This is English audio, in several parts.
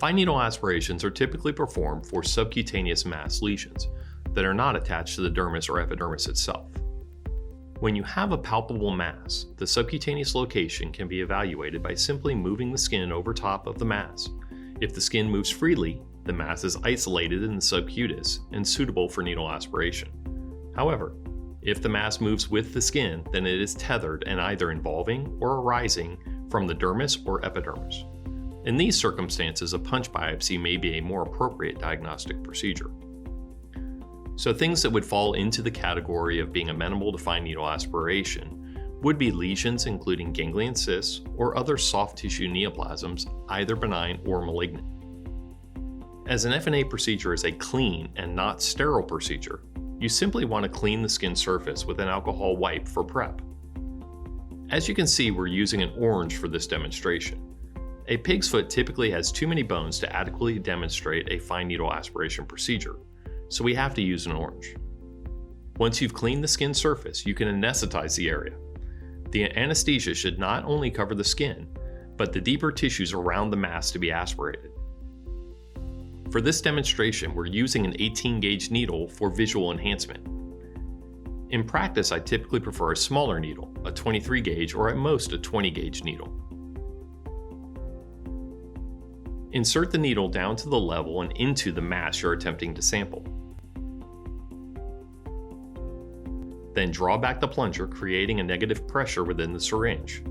Fine needle aspirations are typically performed for subcutaneous mass lesions that are not attached to the dermis or epidermis itself. When you have a palpable mass, the subcutaneous location can be evaluated by simply moving the skin over top of the mass. If the skin moves freely, the mass is isolated in the subcutis and suitable for needle aspiration. However, if the mass moves with the skin, then it is tethered and either involving or arising from the dermis or epidermis. In these circumstances, a punch biopsy may be a more appropriate diagnostic procedure. So things that would fall into the category of being amenable to fine needle aspiration would be lesions including ganglion cysts or other soft tissue neoplasms, either benign or malignant. As an FNA procedure is a clean and not sterile procedure, you simply want to clean the skin surface with an alcohol wipe for prep. As you can see, we're using an orange for this demonstration. A pig's foot typically has too many bones to adequately demonstrate a fine needle aspiration procedure, so we have to use an orange. Once you've cleaned the skin surface, you can anesthetize the area. The anesthesia should not only cover the skin, but the deeper tissues around the mass to be aspirated. For this demonstration, we're using an 18-gauge needle for visual enhancement. In practice, I typically prefer a smaller needle, a 23-gauge or at most a 20-gauge needle. Insert the needle down to the level and into the mass you're attempting to sample. Then draw back the plunger, creating a negative pressure within the syringe.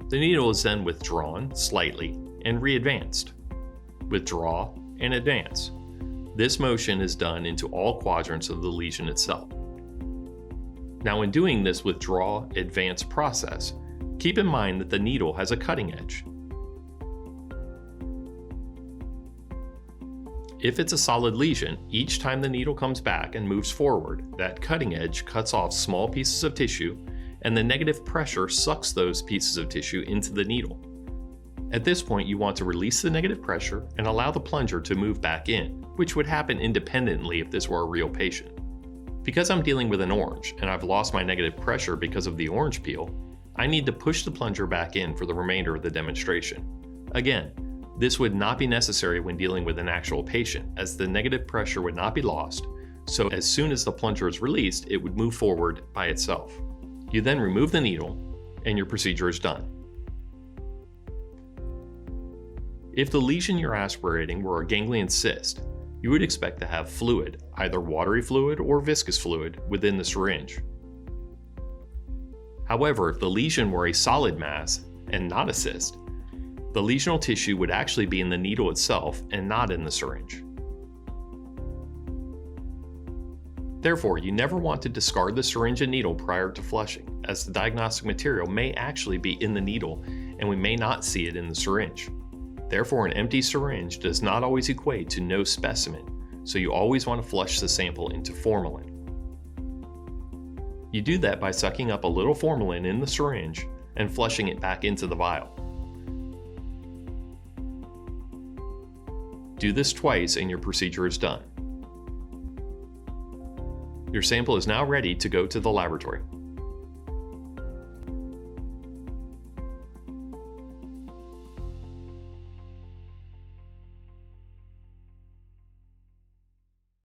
The needle is then withdrawn slightly and re-advanced. Withdraw and advance. This motion is done into all quadrants of the lesion itself. Now, in doing this withdraw, advance process, keep in mind that the needle has a cutting edge. If it's a solid lesion, each time the needle comes back and moves forward, that cutting edge cuts off small pieces of tissue, and the negative pressure sucks those pieces of tissue into the needle. At this point, you want to release the negative pressure and allow the plunger to move back in, which would happen independently if this were a real patient. Because I'm dealing with an orange and I've lost my negative pressure because of the orange peel, I need to push the plunger back in for the remainder of the demonstration. Again, this would not be necessary when dealing with an actual patient, as the negative pressure would not be lost, so as soon as the plunger is released, it would move forward by itself. You then remove the needle, and your procedure is done. If the lesion you're aspirating were a ganglion cyst, you would expect to have fluid, either watery fluid or viscous fluid, within the syringe. However, if the lesion were a solid mass and not a cyst, the lesional tissue would actually be in the needle itself and not in the syringe. Therefore, you never want to discard the syringe and needle prior to flushing, as the diagnostic material may actually be in the needle and we may not see it in the syringe. Therefore, an empty syringe does not always equate to no specimen, so you always want to flush the sample into formalin. You do that by sucking up a little formalin in the syringe and flushing it back into the vial. Do this twice and your procedure is done. Your sample is now ready to go to the laboratory.